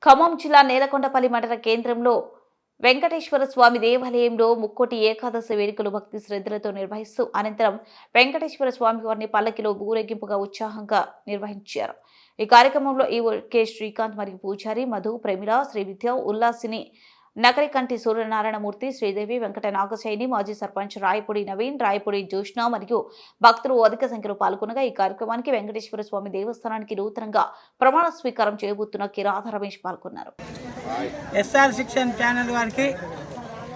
ఖమ్మం జిల్లా నేలకొండపల్లి మండల కేంద్రంలో వెంకటేశ్వర స్వామి దేవాలయంలో ముక్కోటి ఏకాదశి వేడుకలు భక్తి శ్రద్ధలతో నిర్వహిస్తూ అనంతరం వెంకటేశ్వర స్వామి వారిని పల్లకిలో ఊరేగింపుగా ఉత్సాహంగా నిర్వహించారు. ఈ కార్యక్రమంలో కె శ్రీకాంత్ మరియు పూజారి మధు, ప్రేమిల, శ్రీ విద్య, ఉల్లాసిని, నకరికంటి సూర్యనారాయణమూర్తి, శ్రీదేవి, వెంకట నాగశైని, మాజీ సర్పంచ్ రాయపూడి నవీన్, రాయపూడి జోష్ణ మరియు భక్తులు అధిక సంఖ్యలో పాల్గొనగా ఈ కార్యక్రమానికి వెంకటేశ్వర స్వామి దేవస్థానానికి నూతనంగా ప్రమాణ స్వీకారం చేయబోతున్న కె రాధా రమేష్ పాల్గొన్నారు. ఎస్ఆర్ శిక్షణ ఛానల్ వారికి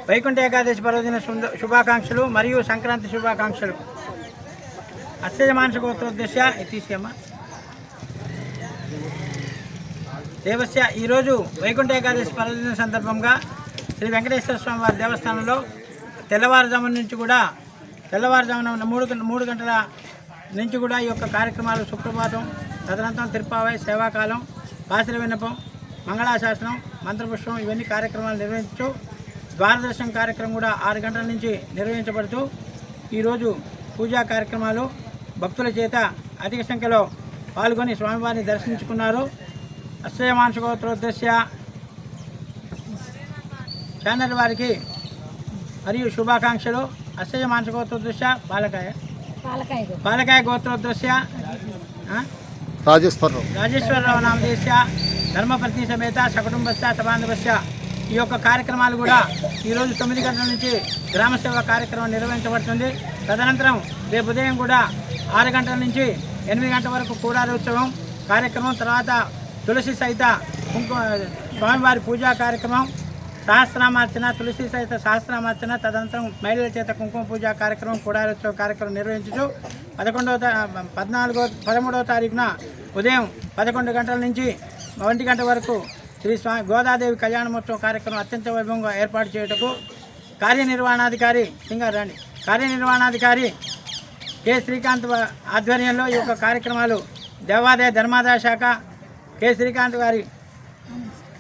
వైకుంఠ ఏకాదశి పర్వదిన శుభాకాంక్షలు మరియు సంక్రాంతి శుభాకాంక్షలు. అక్షయ మానస గోత్రోద్దేశ్య ఇతీశ్యమ దేవస్య ఈరోజు వైకుంఠ ఏకాదశి పర్వదిన సందర్భంగా శ్రీ వెంకటేశ్వర స్వామి వారి దేవస్థానంలో తెల్లవారుజామున నుంచి కూడా తెల్లవారుజామున మూడు గంటల నుంచి కూడా ఈ యొక్క కార్యక్రమాలు సుప్రభాతం, తదనంతరం తిరుపావై, సేవాకాలం, పాశిర విన్నపం, మంగళాశాసనం, మంత్రపుష్పం ఇవన్నీ కార్యక్రమాలు నిర్వహించు ద్వారదర్శనం కార్యక్రమం కూడా 6 గంటల నుంచి నిర్వహించబడుతూ ఈరోజు పూజా కార్యక్రమాలు భక్తుల చేత అధిక సంఖ్యలో పాల్గొని స్వామివారిని దర్శించుకున్నారు. అక్షయ మానస గోత్రోద్దేశ్య ఛానల్ వారికి మరియు శుభాకాంక్షలు. అక్షయ మానస గోత్రోద్దేశ్య పాలకాయ గోత్రోద్దేశ్య రాజేశ్వరరావు నామదేశ్య ధర్మపత్ని సమేత సకుటుంబస్య సబాంధవస్య ఈ యొక్క కార్యక్రమాలు కూడా ఈరోజు 9 గంటల నుంచి గ్రామసేవ కార్యక్రమం నిర్వహించబడుతుంది. తదనంతరం రేపు ఉదయం కూడా 6 గంటల నుంచి 8 గంటల వరకు కూడారోత్సవం కార్యక్రమం, తర్వాత తులసి సహిత స్వామివారి పూజా కార్యక్రమం, సహస్రనామార్చన, తులసి సహిత సహస్రనామార్చన, తదనంతరం మహిళల చేత కుంకుమ పూజా కార్యక్రమం, కూడారోత్సవ కార్యక్రమం నిర్వహించు 13వ తారీఖున ఉదయం 11 గంటల నుంచి 1 గంట వరకు శ్రీ స్వామి గోదాదేవి కళ్యాణ మహోత్సవ కార్యక్రమం అత్యంత వైభవంగా ఏర్పాటు చేయుటకు కార్యనిర్వహణాధికారి కె శ్రీకాంత్ ఆధ్వర్యంలో ఈ యొక్క కార్యక్రమాలు దేవాదాయ ధర్మాదాయ శాఖ కె శ్రీకాంత్ గారి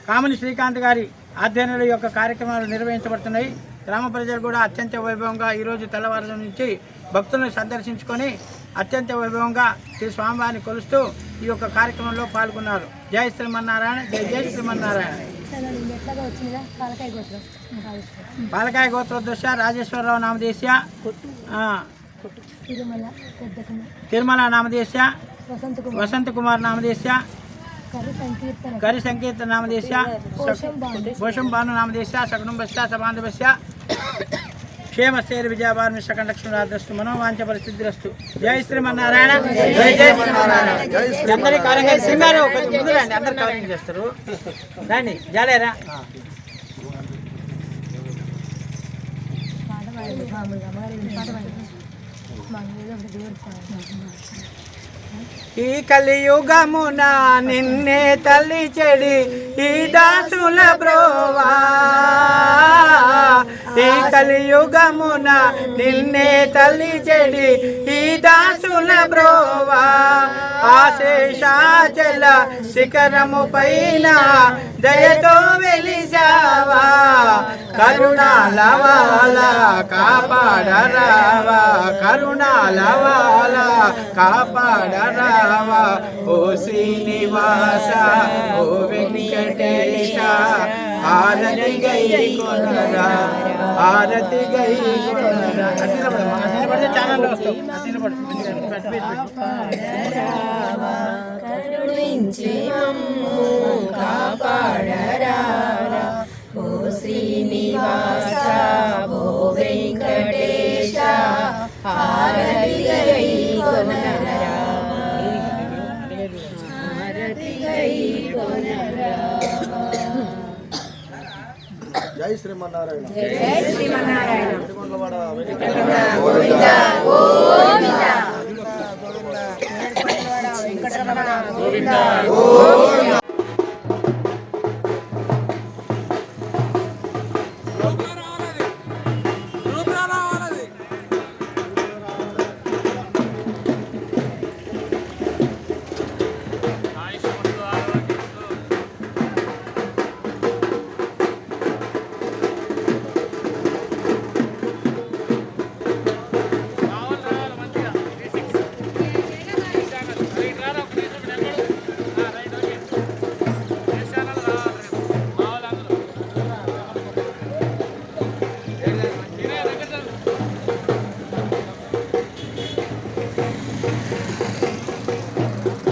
కామిని శ్రీకాంత్ గారి ఆధ్వర్యంలో ఈ యొక్క కార్యక్రమాలు నిర్వహించబడుతున్నాయి. గ్రామ ప్రజలు కూడా అత్యంత వైభవంగా ఈరోజు తెల్లవారుజాము నుంచి భక్తులను సందర్శించుకొని అత్యంత వైభవంగా శ్రీ స్వామివారిని కొలుస్తూ ఈ యొక్క కార్యక్రమంలో పాల్గొన్నారు. జై శ్రీమన్నారాయణ, జై జై శ్రీమన్నారాయణ. పాలకాయ గోత్రోద్దేశ్య రాజేశ్వరరావు నామదేశ్య, తిరుమల నామదేశ్య, వసంత కుమార్ నామదేశ్య, కరి సంకీర్తన నామదేశ్య, భూషం భాను నామదేశ్య, సకుటుంబస్య సబాంధవస్య క్షేమశ్చేరి విజయభారమి సకండక్షణాదస్తు మనోవాంఛ పరిస్థితిరస్తు. జై శ్రీమన్నారాయణ, జై జై శ్రీమన్నారాయణ. అందరి కార్యక్రమం సింగారు ముందు రండి, అందరు కార్యక్రమం చేస్తారు. రండి జాలేరా. ఈ కలియుగమున నిన్నే తల్లి చెడి ఈ దాసుల బ్రోవా, ఈ కలియుగమున నిన్నే తల్లి చెడి ఈ దాసుల బ్రోవా, ఆశేషాచల శిఖరము పైన దయతో వెలిసావా, కరుణాలవాల కాపాడరావా, కరుణాలవాల కాపాడరావా, ఓ శ్రీనివాస, ఓ వెంకటేశ, ఆరతి గై కొనరా, ఆరతి గై కొనరా. నిలబడితే ఛానల్లో వస్తావు, కరుణించి మమ్ము కాపాడరారా, ఓ శ్రీనివాస, ఓ వెంకటేశ, ఆరతి గై కొనరా, ఆరతి గై కొనరా. జై శ్రీమన్నారాయణ, జై శ్రీమన్నారాయణ. గోవింద గోవింద గోవింద.